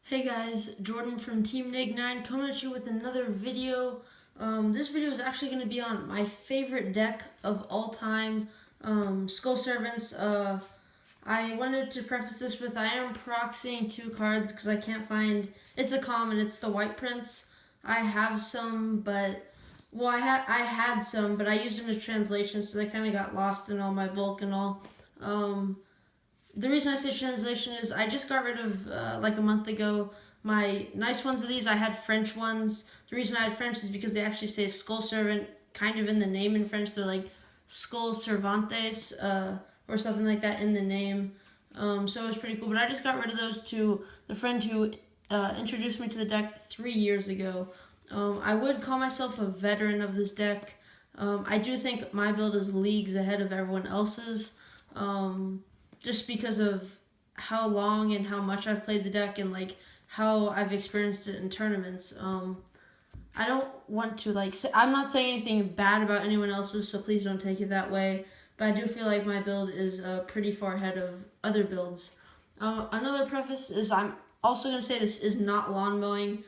Hey guys, Jordan from Team Nig9 coming at you with another video. This video is actually going to be on my favorite deck of all time, Skull Servants. I wanted to preface this with I am proxying two cards because I can't find, it's a common, it's the White Prince. I have some, but, well, I had some, but I used them as translations, so they kind of got lost in all my bulk and all. The reason I say translation is I just got rid of, like a month ago, my nice ones of these. I had French ones. The reason I had French is because they actually say Skull Servant kind of in the name in French. They're like Skull Cervantes or something like that in the name. So it was pretty cool. But I just got rid of those to the friend who introduced me to the deck 3 years ago. I would call myself a veteran of this deck. I do think my build is leagues ahead of everyone else's. Just because of how long and how much I've played the deck and like how I've experienced it in tournaments. I don't want to I'm not saying anything bad about anyone else's, so please don't take it that way. But I do feel like my build is pretty far ahead of other builds. Another preface is I'm also going to say this is not lawn mowing.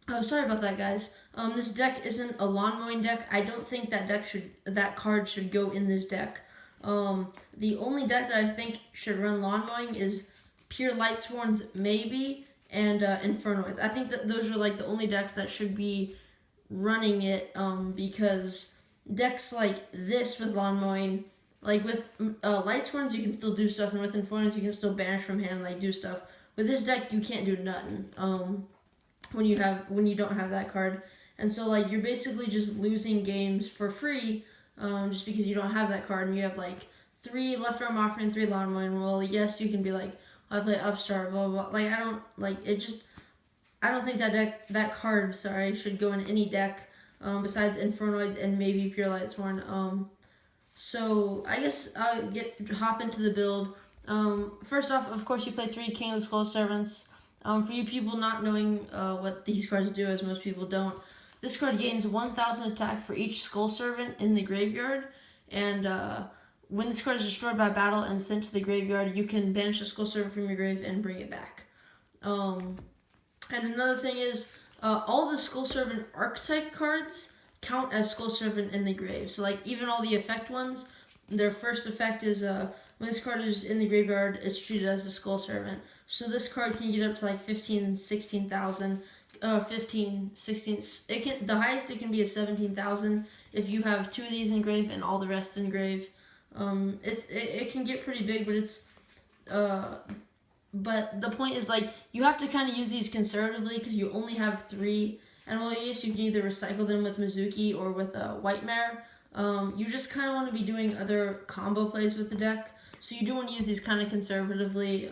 Oh, sorry about that, guys. This deck isn't a lawn mowing deck. I don't think that card should go in this deck. The only deck that I think should run lawn mowing is Pure Lightsworns, maybe, and Infernoids. I think that those are like the only decks that should be running it, because decks like this with lawn mowing, like with Lightsworns you can still do stuff, and with Infernoids you can still banish from hand, like do stuff. With this deck you can't do nothing when you don't have that card, and so like you're basically just losing games for free. Just because you don't have that card and you have like 3 left arm offering, 3 lawn mowing. Well, yes, you can be like, I play Upstart, blah, blah, blah. Like, I don't think that card, should go in any deck, besides Infernoids and maybe Pure Lightsworn. So I guess I'll hop into the build. First off, of course, you play 3 King of the Skull Servants. For you people not knowing what these cards do, as most people don't, this card gains 1,000 attack for each Skull Servant in the graveyard, and when this card is destroyed by battle and sent to the graveyard, you can banish the Skull Servant from your grave and bring it back. And another thing is, all the Skull Servant archetype cards count as Skull Servant in the grave. So like even all the effect ones, their first effect is when this card is in the graveyard, it's treated as a Skull Servant. So this card can get up to like 15, 16,000. 15, 16, the highest it can be is 17,000 if you have 2 of these in grave and all the rest in grave. It can get pretty big, but the point is, like, you have to kind of use these conservatively because you only have 3, and well, yes, you can either recycle them with Mizuki or with White Mare. You just kind of want to be doing other combo plays with the deck, so you do want to use these kind of conservatively,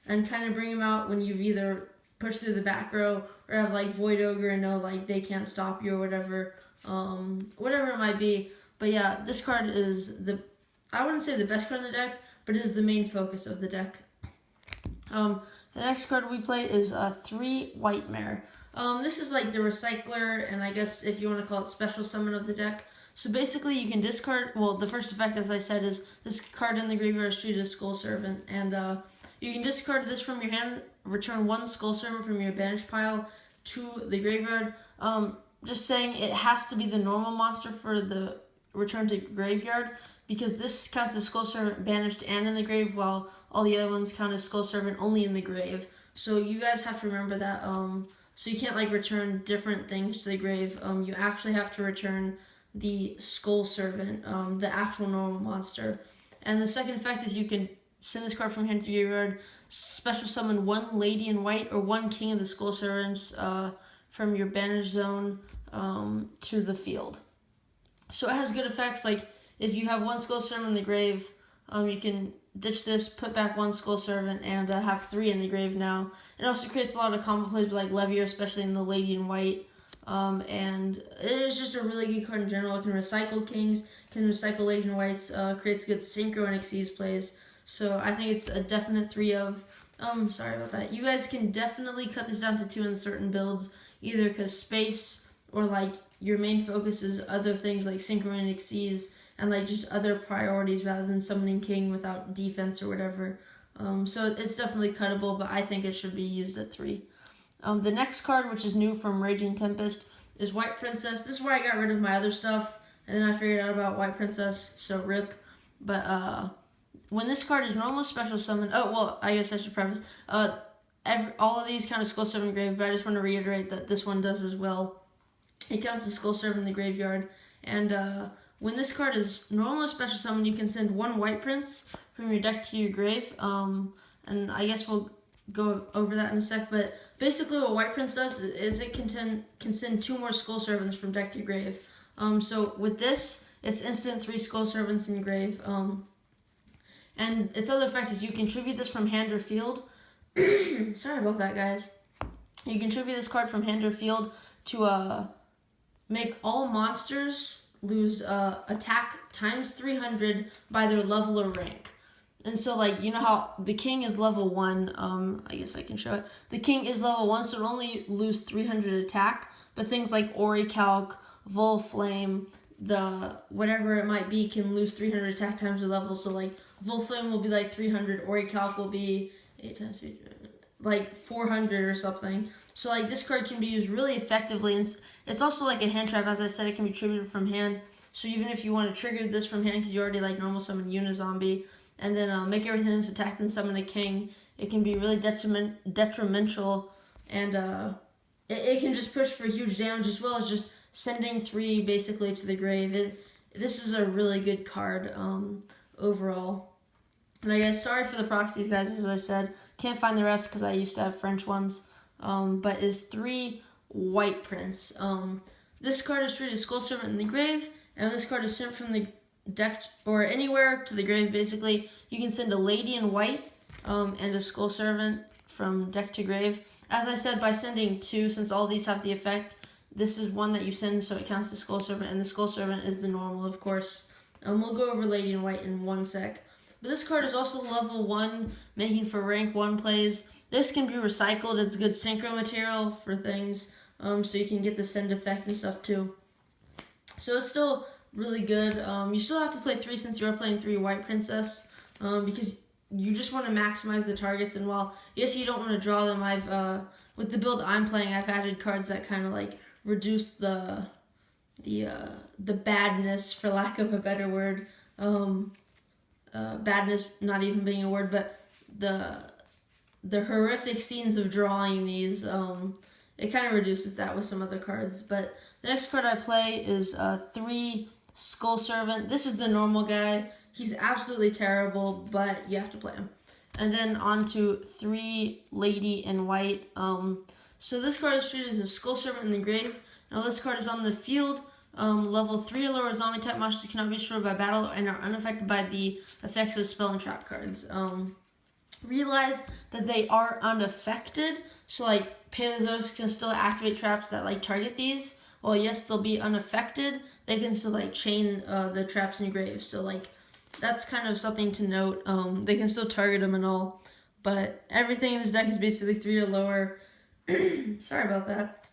and kind of bring them out when you've either push through the back row or have like Void Ogre and know like they can't stop you or whatever, whatever it might be. But yeah, this card is I wouldn't say the best card in the deck, but it is the main focus of the deck. The next card we play is 3 White Mare. This is like the recycler, and I guess if you want to call it special summon of the deck. So basically you can discard, well, the first effect, as I said, is this card in the graveyard is treated as Skull Servant, and you can discard this from your hand, return 1 Skull Servant from your banish pile to the graveyard. Just saying, it has to be the normal monster for the return to graveyard, because this counts as Skull Servant banished and in the grave, while all the other ones count as Skull Servant only in the grave. So you guys have to remember that. So you can't like return different things to the grave. You actually have to return the Skull Servant, the actual normal monster. And the second effect is you can send this card from hand to the graveyard, special summon 1 Lady in White or 1 King of the Skull Servants from your banish zone to the field. So it has good effects, like if you have 1 Skull Servant in the grave, you can ditch this, put back 1 Skull Servant, and have 3 in the grave now. It also creates a lot of combo plays with like Levier, especially in the Lady in White. And it is just a really good card in general. It can recycle Kings, can recycle Lady in Whites, creates good Synchro and Exceeds plays. So I think it's a definite 3 of. Sorry about that. You guys can definitely cut this down to 2 in certain builds, either because space or like your main focus is other things like Synchro and Exceeds and like just other priorities rather than summoning King without defense or whatever. So it's definitely cuttable, but I think it should be used at 3. The next card, which is new from Raging Tempest, is White Princess. This is where I got rid of my other stuff, and then I figured out about White Princess, so rip. But when this card is normal special summon, oh, well, I guess I should preface, all of these count as Skull Servant Grave, but I just want to reiterate that this one does as well. It counts as Skull Servant in the graveyard, and when this card is normal special summon, you can send 1 White Prince from your deck to your grave, and I guess we'll go over that in a sec, but basically what White Prince does is it can send 2 more Skull Servants from deck to grave. So with this, it's instant 3 Skull Servants in grave, and its other effect is you contribute this from hand or field. Sorry about that, guys. You contribute this card from hand or field to make all monsters lose attack times 300 by their level or rank. And so, like, you know how the king is level 1, I guess I can show it. The king is level 1, so it only lose 300 attack, but things like Orichalc, Volflame, the whatever it might be can lose 300 attack times the level. So, like, Volflame will be like 300, Orichalc will be 8 times 3, like 400 or something. So, like, this card can be used really effectively, and it's also like a hand trap. As I said, it can be triggered from hand. So even if you want to trigger this from hand because you already like normal summon Unizombie, and then make everything that's attacked and summon a king, it can be really detrimental, and it can just push for huge damage as well as just sending 3 basically to the grave. This is a really good card overall. And I guess sorry for the proxies, guys. As I said, can't find the rest because I used to have French ones. But is 3 White Prince. This card is treated as Skull Servant in the grave, and this card is sent from the deck or anywhere to the grave. Basically, you can send a Lady in White and a Skull Servant from deck to grave. As I said, by sending 2, since all these have the effect, this is one that you send, so it counts as Skull Servant, and the Skull Servant is the normal, of course. We'll go over Lady in White in 1 sec. But this card is also level 1, making for rank 1 plays. This can be recycled. It's good synchro material for things, so you can get the send effect and stuff too. So it's still really good. You still have to play 3 since you're playing 3 White Princess, because you just want to maximize the targets. And while yes, you don't want to draw them, I've with the build I'm playing, I've added cards that kind of like reduce the badness, for lack of a better word. Badness not even being a word, but the horrific scenes of drawing these, it kind of reduces that with some other cards. But the next card I play is 3 Skull Servant. This is the normal guy. He's absolutely terrible, but you have to play him. And then on to 3 Lady in White. So this card is treated as a Skull Servant in the grave. Now this card is on the field. Level 3 or lower zombie type monsters cannot be destroyed by battle and are unaffected by the effects of spell and trap cards. Realize that they are unaffected, so like Paleozoics can still activate traps that like target these. Well, yes, they'll be unaffected. They can still like chain the traps in your grave. So like that's kind of something to note. They can still target them and all, but everything in this deck is basically 3 or lower. Sorry about that.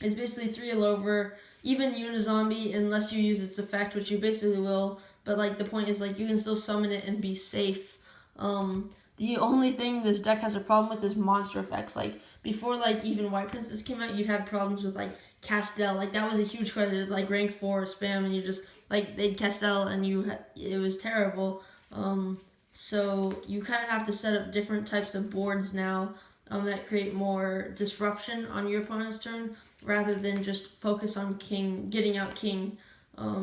It's basically 3 or lower. Even Unizombie, unless you use its effect, which you basically will. But like the point is like you can still summon it and be safe. The only thing this deck has a problem with is monster effects. Like before, like even White Princess came out, you had problems with like Castel. Like that was a huge credit, like rank 4 spam, and you just like they'd Castel and it was terrible. So you kind of have to set up different types of boards now that create more disruption on your opponent's turn, rather than just focus on king, getting out king.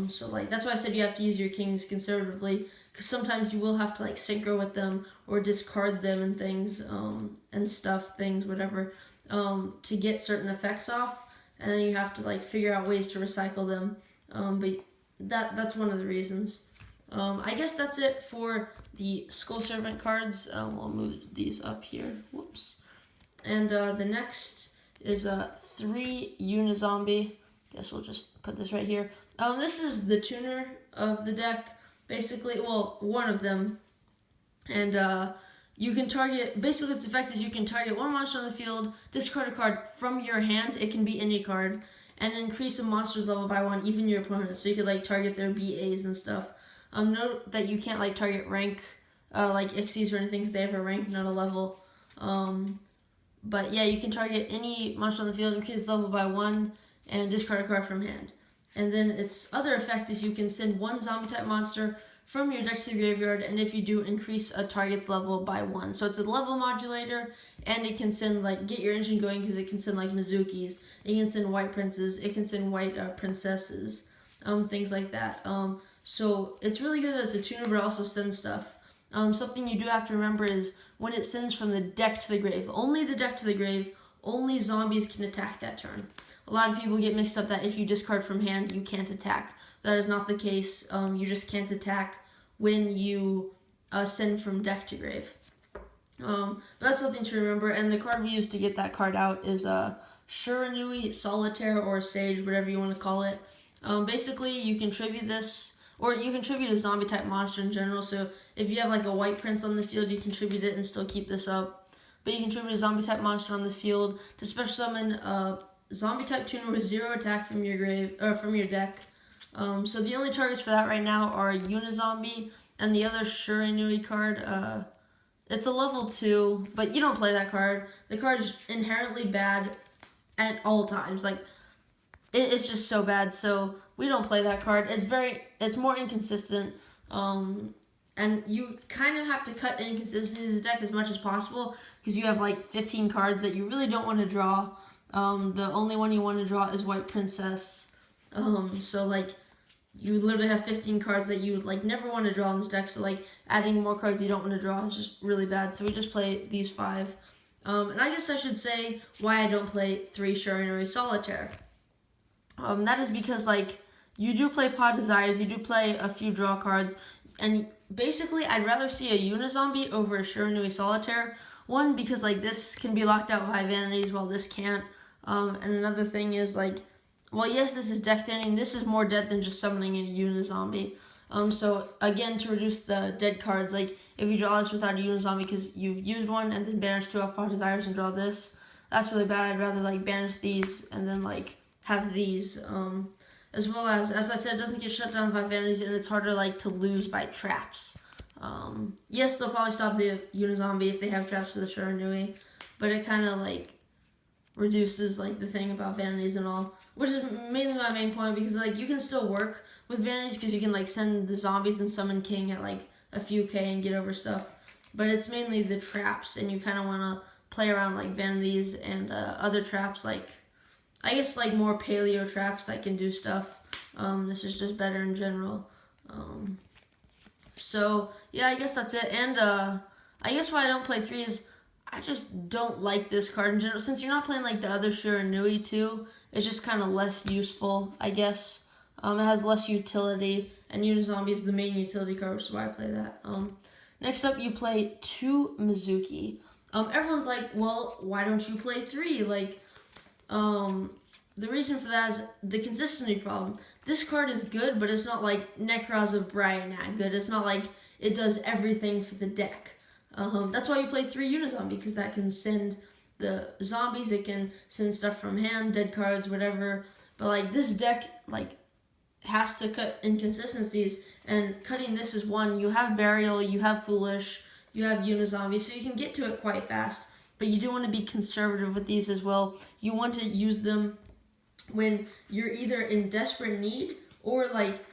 So like that's why I said you have to use your kings conservatively, because sometimes you will have to like synchro with them or discard them and things, and stuff, things, whatever, to get certain effects off, and then you have to like figure out ways to recycle them. But that's one of the reasons. I guess that's it for the Skull Servant cards. We'll move these up here. Whoops. And the next is 3 Unizombie. Guess we'll just put this right here. This is the tuner of the deck, basically. Well, one of them. And you can target, basically its effect is you can target 1 monster on the field, discard a card from your hand, it can be any card, and increase a monster's level by 1, even your opponent. So you could like target their BAs and stuff. Note that you can't like target rank like Ixies or anything, because they have a rank, not a level. But yeah, you can target any monster on the field, increase level by 1, and discard a card from hand. And then its other effect is you can send 1 zombie type monster from your deck to the graveyard, and if you do, increase a target's level by 1. So it's a level modulator, and it can send, like, get your engine going, because it can send, like, Mizukis, it can send white princes, it can send white princesses, things like that. So it's really good as a tuner, but also sends stuff. Something you do have to remember is when it sends from the deck to the grave, only the deck to the grave, only zombies can attack that turn. A lot of people get mixed up that if you discard from hand, you can't attack. That is not the case. You just can't attack when you send from deck to grave. But that's something to remember. And the card we use to get that card out is Shiranui, Solitaire, or Sage, whatever you want to call it. Basically, you contribute this, or you contribute a zombie type monster in general. So if you have like a white prince on the field, you contribute it and still keep this up. But you contribute a zombie type monster on the field to special summon zombie type tuner with 0 attack from your grave or from your deck. So the only targets for that right now are Unizombie and the other Shiranui card. It's a level 2, but you don't play that card. The card is inherently bad at all times. Like it's just so bad. So we don't play that card. It's more inconsistent. And you kind of have to cut inconsistencies in the deck as much as possible because you have like 15 cards that you really don't want to draw. The only one you want to draw is White Princess. So like you literally have 15 cards that you like never want to draw in this deck. So like adding more cards you don't want to draw is just really bad. So we just play these 5. And I guess I should say why I don't play 3 Shiranui Solitaire. That is because like you do play Pod Desires, you do play a few draw cards, and basically I'd rather see a Unizombie over a Shiranui Solitaire. One, because like this can be locked out by vanities while this can't. And another thing is like, well, yes, this is deck thinning. This is more dead than just summoning a Unizombie. So again, to reduce the dead cards, like if you draw this without a Unizombie because you've used one and then banish 2 off Pod Desires and draw this, that's really bad. I'd rather like banish these and then like have these. As well as I said, it doesn't get shut down by vanities and it's harder like to lose by traps. Yes, they'll probably stop the Unizombie if they have traps for the Shiranui, but it kind of like reduces like the thing about vanities and all, which is mainly my main point because like you can still work with vanities because you can like send the zombies and summon King at like a few K and get over stuff, but it's mainly the traps and you kind of want to play around like vanities and other traps, like I guess like more paleo traps that can do stuff. This is just better in general. So yeah, I guess that's it. And I guess why I don't play 3 is I just don't like this card in general. Since you're not playing like the other Shiranui too, it's just kind of less useful, I guess. It has less utility, and Unizombie is the main utility card, which is why I play that. Next up, you play 2 Mizuki. Everyone's like, well, why don't you play 3? Like, the reason for that is the consistency problem. This card is good, but it's not like Necroz of Brionac good. It's not like it does everything for the deck. That's why you play 3 Unizombie, because that can send the zombies, it can send stuff from hand, dead cards, whatever. But like this deck, like has to cut inconsistencies, and cutting this is one. You have Burial, you have Foolish, you have Unizombie, so you can get to it quite fast. But you do want to be conservative with these as well. You want to use them when you're either in desperate need or like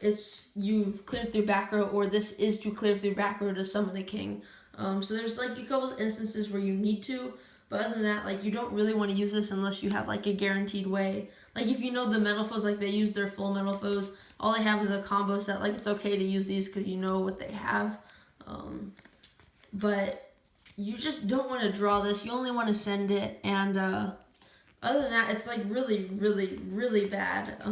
you've cleared through back row, or this is to clear through back row to summon a king. So there's like a couple of instances where you need to, but other than that, like you don't really want to use this unless you have like a guaranteed way. Like if you know the Metal Foes, like they use their full Metal Foes, all they have is a combo set. Like it's okay to use these because you know what they have. But you just don't want to draw this. You only want to send it, and other than that, it's like really, really, really bad.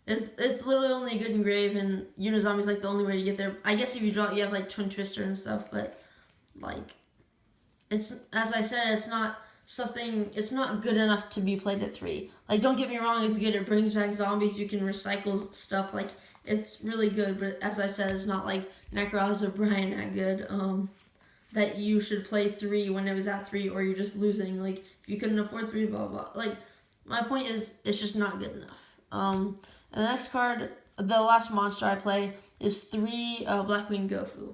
It's literally only good in grave, and Unizombie's like the only way to get there. I guess if you draw it, you have like Twin Twister and stuff, but like it's, as I said, it's not good enough to be played at 3. Like don't get me wrong, it's good. It brings back zombies. You can recycle stuff. Like it's really good, but as I said, it's not like Necroz or Brian that good. That you should play 3 when it was at 3, or you're just losing. Like if you couldn't afford 3, blah blah. Like my point is, it's just not good enough. And the next card, the last monster I play is 3 Blackwing Gofu.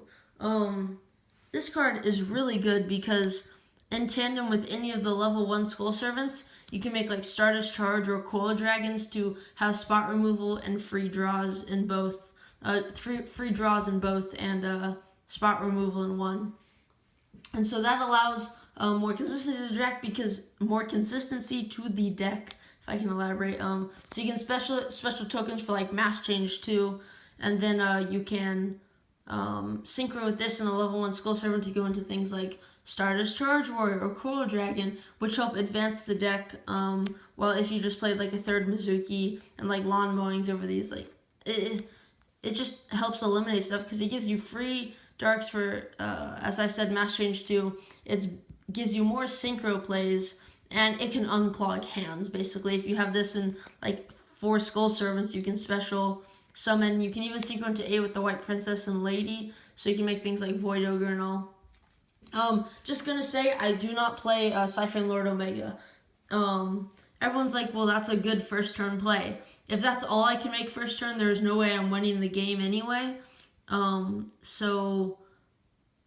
this card is really good because in tandem with any of the level 1 Skull Servants, you can make like Stardust Charge or Coil Dragons to have spot removal and free draws in both. Free draws in both and spot removal in one. And so that allows more consistency to the deck because more consistency to the deck, if I can elaborate. So you can special tokens for like Mass Change too, and then you can synchro with this in a level 1 Skull Servant to go into things like Stardust Charge Warrior or Coral Dragon, which help advance the deck. Well, if you just played like a third Mizuki and like lawn mowings over these, like it just helps eliminate stuff because it gives you free darks for, as I said, Mass Change 2. It gives you more synchro plays and it can unclog hands. Basically, if you have this in like 4 Skull Servants, you can special summon. You can even synchro into 8 with the White Princess and Lady, so you can make things like Void Ogre and all. Just gonna say, I do not play Cyframe Lord Omega. Everyone's like, well, that's a good first turn play. If that's all I can make first turn, there's no way I'm winning the game anyway. So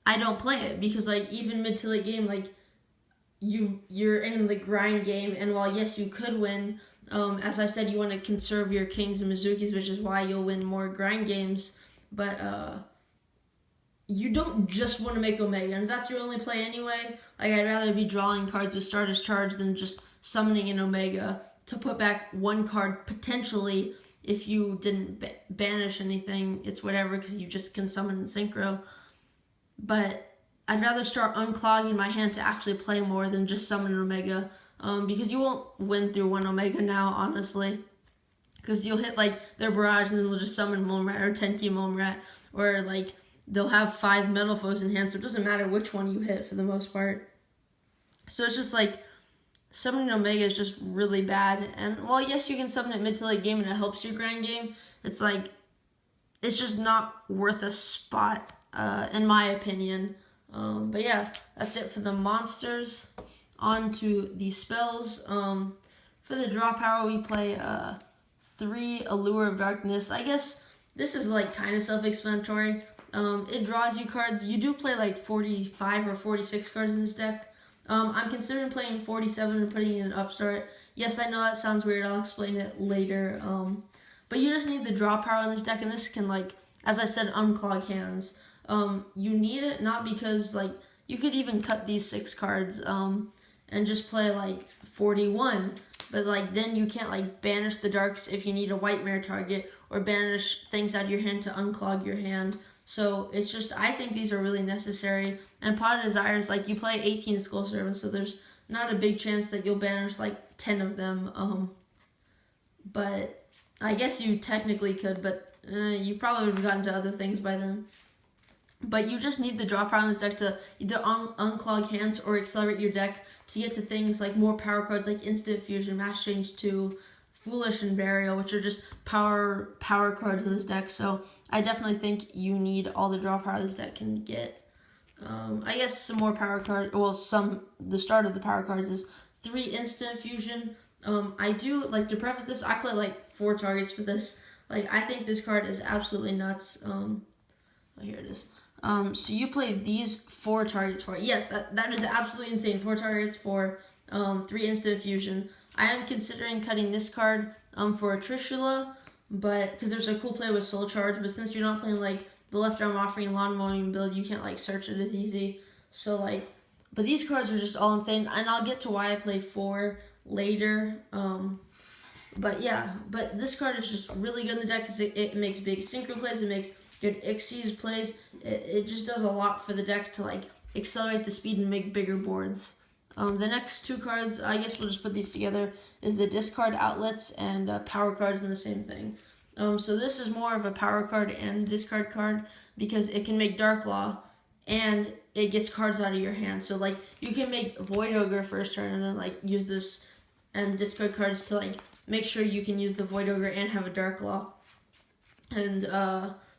I don't play it because like even mid to late game, like you're in the grind game, and while yes you could win, as I said, you want to conserve your kings and Mizukis, which is why you'll win more grind games. But you don't just want to make Omega, and if that's your only play anyway, like I'd rather be drawing cards with Stardust Charge than just summoning an Omega to put back one card potentially. If you didn't banish anything, it's whatever because you just can summon in Synchro. But I'd rather start unclogging my hand to actually play more than just summon an Omega, because you won't win through one Omega now, honestly. Because you'll hit like their barrage and then they'll just summon Momrat or Tenki Momrat, or like they'll have 5 Metal Foes in hand, so it doesn't matter which one you hit for the most part. So it's just like summoning Omega is just really bad. And while yes, you can summon it mid to late game and it helps your grind game, it's like it's just not worth a spot, in my opinion. But yeah, that's it for the monsters. On to the spells. For the draw power, we play 3 Allure of Darkness. I guess this is like kind of self-explanatory. It draws you cards. You do play like 45 or 46 cards in this deck. I'm considering playing 47 and putting in an upstart. Yes, I know that sounds weird. I'll explain it later. But you just need the draw power in this deck, and this can, like, as I said, unclog hands. You need it not because, like, you could even cut these 6 cards and just play, like, 41. But, like, then you can't, like, banish the darks if you need a white mare target or banish things out of your hand to unclog your hand. So it's just, I think these are really necessary. And Pot of Desires, like, you play 18 Skull Servants, so there's not a big chance that you'll banish, like, 10 of them. But I guess you technically could, but you probably would have gotten to other things by then. But you just need the draw power in this deck to either unclog hands or accelerate your deck to get to things like more power cards like Instant Fusion, Mass Change 2, Foolish, and Burial, which are just power cards in this deck. So I definitely think you need all the draw power this deck can get. I guess some more power cards. Well, the start of the power cards is 3 Instant Fusion. I do, like, to preface this, I play like 4 targets for this. Like, I think this card is absolutely nuts. Oh, here it is. So you play these 4 targets for it. Yes, that is absolutely insane. 4 targets for 3 Instant Fusion. I am considering cutting this card for a Trishula, but because there's a cool play with Soul Charge, but since you're not playing like the Left Arm Offering Lawn Mowing build, you can't like search it as easy. So like, but these cards are just all insane, and I'll get to why I play 4 later. But yeah, but this card is just really good in the deck because it makes big synchro plays, it makes good Xyz plays. It just does a lot for the deck to like accelerate the speed and make bigger boards. The next 2 cards, I guess we'll just put these together, is the discard outlets and power cards in the same thing. So this is more of a power card and discard card because it can make Dark Law and it gets cards out of your hand. So like you can make Void Ogre first turn and then like use this and discard cards to like make sure you can use the Void Ogre and have a Dark Law. And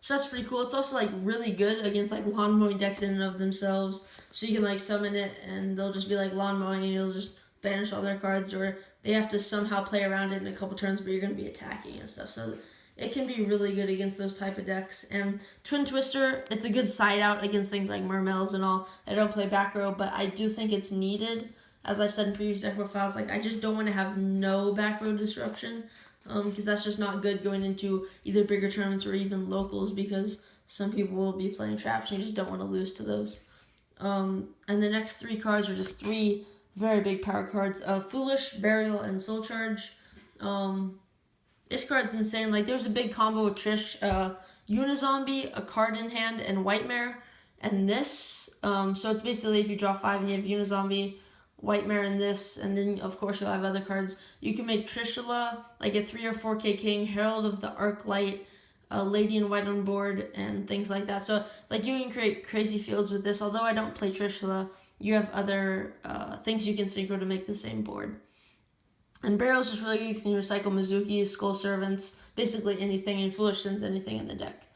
so that's pretty cool. It's also like really good against like lawn mowing decks in and of themselves. So you can like summon it and they'll just be like lawn mowing and you'll just banish all their cards, or they have to somehow play around it in a couple turns, but you're going to be attacking and stuff. So it can be really good against those type of decks. And Twin Twister, it's a good side out against things like Mermels and all. I don't play back row, but I do think it's needed. As I've said in previous deck profiles, like I just don't want to have no back row disruption, because that's just not good going into either bigger tournaments or even locals, because some people will be playing traps and you just don't want to lose to those. And the next 3 cards are just 3 very big power cards: Foolish, Burial, and Soul Charge. This card's insane. Like, there was a big combo with Trish, Unizombie, a card in hand, and Whitemare, and this. So it's basically if you draw 5 and you have Unizombie, Whitemare, and this, and then of course you'll have other cards. You can make Trishula, like a 3 or 4K king, Herald of the Arclight, Lady in White on board, and things like that. So like you can create crazy fields with this. Although I don't play Trishula, you have other things you can synchro to make the same board. And Barrel's just really good because you can recycle Mizuki, Skull Servants, basically anything, and Foolish sends anything in the deck.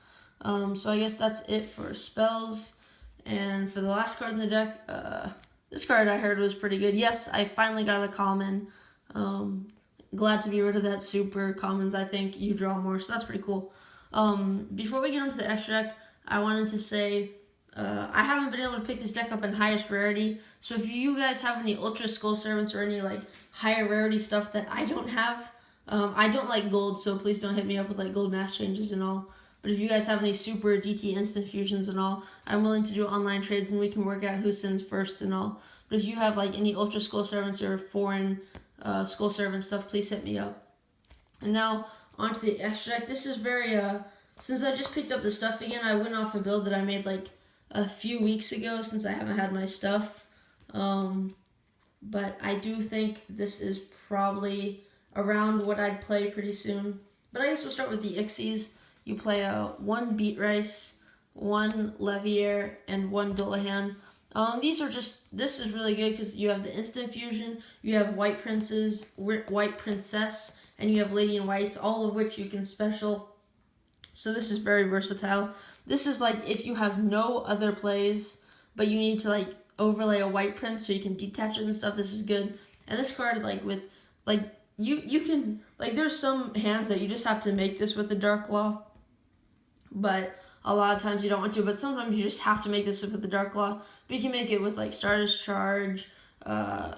So I guess that's it for spells. And for the last card in the deck, this card I heard was pretty good. Yes, I finally got a common. Glad to be rid of that super commons. I think you draw more, so that's pretty cool. Before we get into the extra deck, I wanted to say I haven't been able to pick this deck up in highest rarity. So if you guys have any Ultra Skull Servants or any like higher rarity stuff that I don't have, I don't like gold, so please don't hit me up with like gold mass changes and all. But if you guys have any super DT instant fusions and all, I'm willing to do online trades and we can work out who sends first and all. But if you have like any Ultra Skull Servants or foreign Skull Servant stuff, please hit me up. And now onto the extra deck. This is very since I just picked up the stuff again, I went off a build that I made like a few weeks ago since I haven't had my stuff. But I do think this is probably around what I'd play pretty soon. But I guess we'll start with the Ixies. You play 1 Beat Rice, 1 Levier, and 1 Dullahan. This is really good because you have the instant fusion, you have White Princess, and you have Lady in Whites, all of which you can special. So this is very versatile. This is like if you have no other plays, but you need to like overlay a White Prince so you can detach it and stuff. This is good. And this card, like with like you can like there's some hands that you just have to make this with the Dark Law, but a lot of times you don't want to. But sometimes you just have to make this with the Dark Law. But you can make it with like Stardust Charge,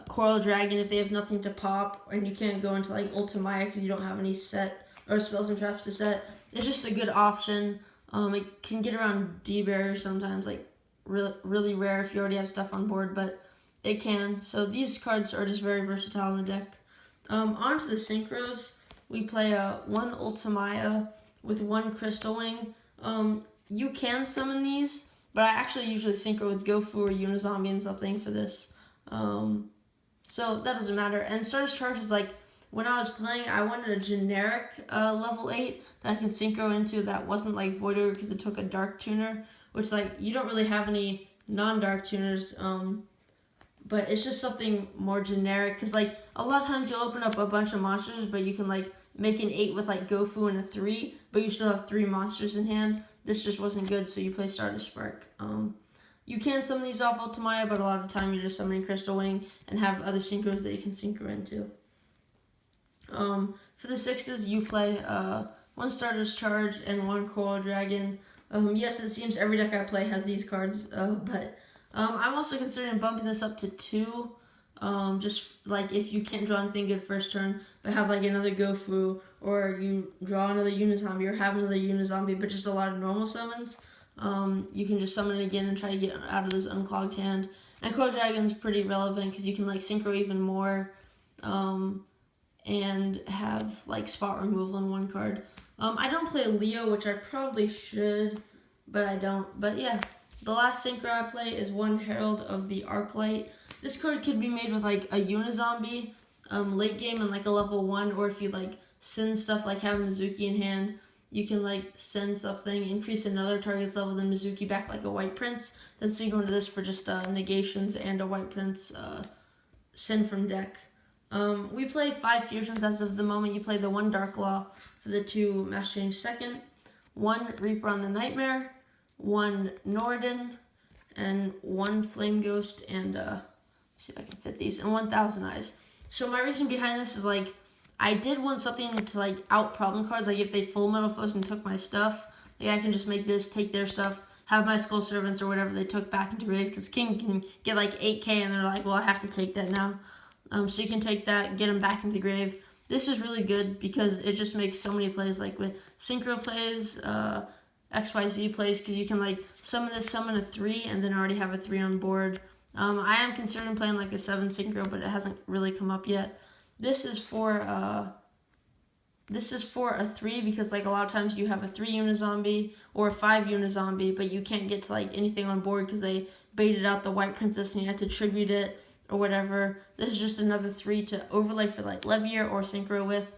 Coral Dragon if they have nothing to pop, and you can't go into like Ultimaya because you don't have any set or spells and traps to set. It's just a good option. It can get around D-Barrier sometimes, like really rare if you already have stuff on board, but it can. So these cards are just very versatile in the deck. On to the synchros. We play 1 Ultimaya with 1 Crystal Wing. You can summon these, but I actually usually synchro with Gofu or Unizombie and something for this. So that doesn't matter. And Stardust Charge is like, when I was playing, I wanted a generic level 8 that I could synchro into that wasn't like Void Ogre because it took a Dark Tuner, which like you don't really have any non-Dark Tuners, but it's just something more generic because like a lot of times you'll open up a bunch of monsters, but you can like make an 8 with like Gofu and a 3, but you still have 3 monsters in hand. This just wasn't good, so you play Stardust Spark. You can summon these off Ultimaya, but a lot of the time you're just summoning Crystal Wing and have other synchros that you can synchro into. For the 6s, you play 1 Stardust Charge and 1 Coral Dragon. Yes, it seems every deck I play has these cards, but I'm also considering bumping this up to 2. Just like if you can't draw anything good first turn, but have like another Gofu, or you draw another Unizombie, or have another Unizombie, but just a lot of normal summons. You can just summon it again and try to get out of this unclogged hand. And Coral Dragon's pretty relevant because you can like synchro even more. And have like spot removal in 1 card. I don't play Leo, which I probably should, but I don't. But yeah, the last synchro I play is 1 Herald of the Arclight. This card could be made with like a Unizombie late game and like a level 1, or if you like send stuff like have Mizuki in hand, you can like send something, increase another target's level, then Mizuki back like a White Prince, then synchro into this for just negations and a White Prince send from deck. We play 5 fusions as of the moment. You play the 1 Dark Law for the 2 Mass Change second, 1 Reaper on the Nightmare, 1 Norden, and 1 Flame Ghost, and see if I can fit these, and 1 Thousand Eyes. So my reason behind this is like, I did want something to like out problem cards. Like if they full Metalfoes and took my stuff, like I can just make this, take their stuff, have my Skull Servants or whatever they took back into grave. Because King can get like 8k and they're like, well, I have to take that now. So you can take that, get them back into the grave. This is really good because it just makes so many plays, like with Synchro plays, XYZ plays, because you can like summon this, summon a 3, and then already have a 3 on board. I am considering playing like a 7 Synchro, but it hasn't really come up yet. This is for a 3 because like a lot of times you have a 3 Unizombie or a 5 Unizombie, but you can't get to like anything on board because they baited out the White Princess and you had to tribute it or whatever. This is just another 3 to overlay for like Levier or Synchro with.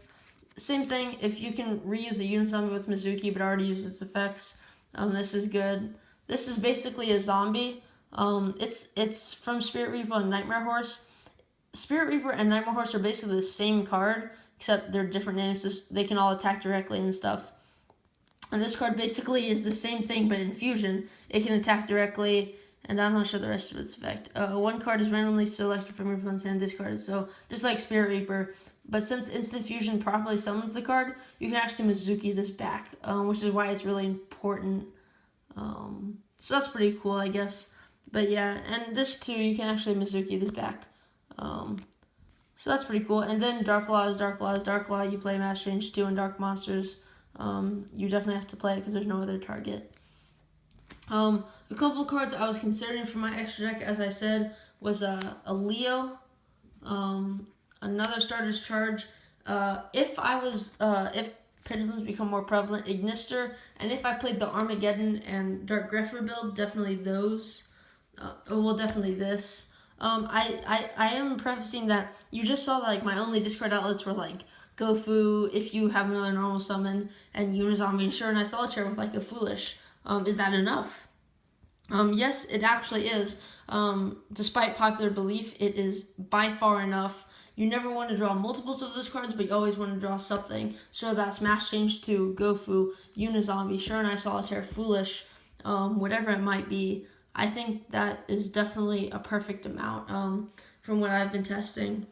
Same thing, if you can reuse a Unizombie with Mizuki but already used its effects, this is good. This is basically a zombie. It's from Spirit Reaper and Nightmare Horse. Spirit Reaper and Nightmare Horse are basically the same card, except they're different names. They can all attack directly and stuff. And this card basically is the same thing, but in fusion. It can attack directly, and I'm not sure the rest of its effect. One card is randomly selected from your opponent's hand and discarded, so just like Spirit Reaper. But since Instant Fusion properly summons the card, you can actually Mizuki this back, which is why it's really important. So that's pretty cool, I guess. But yeah, and this too, you can actually Mizuki this back. So that's pretty cool. And then Dark Law is Dark Law is Dark Law. You play Mass Change 2 and Dark Monsters. You definitely have to play it because there's no other target. A couple of cards I was considering for my extra deck, as I said, was a Leo, another Starter's Charge. If Pendulums become more prevalent, Ignister, and if I played the Armageddon and Dark Grepher build, definitely those. Definitely this. I am prefacing that you just saw like my only discard outlets were like Gofu, if you have another normal summon, and Unizombie and Sure Night Solitaire with like a Foolish. Is that enough? Yes, it actually is. Despite popular belief, it is by far enough. You never want to draw multiples of those cards, but you always want to draw something. So that's Mass Change 2, Gofu, Unizombie, Sure Night Solitaire, Foolish, whatever it might be. I think that is definitely a perfect amount from what I've been testing.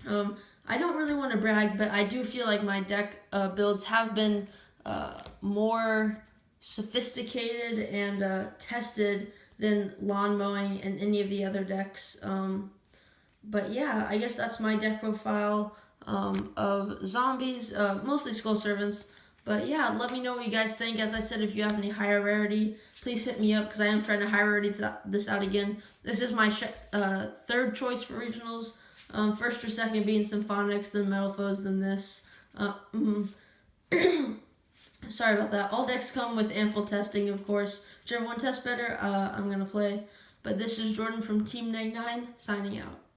I don't really want to brag, but I do feel like my deck builds have been more sophisticated and tested than Lawn Mowing and any of the other decks. But yeah, I guess that's my deck profile of zombies, mostly Skull Servants. But yeah, let me know what you guys think. As I said, if you have any higher rarity, please hit me up because I am trying to high rarity this out again. This is my third choice for regionals. First or second being Symphonics, then Metalfoes, then this. Sorry about that. All decks come with ample testing, of course. Whichever one tests better, I'm going to play. But this is Jordan from Team Neg9, signing out.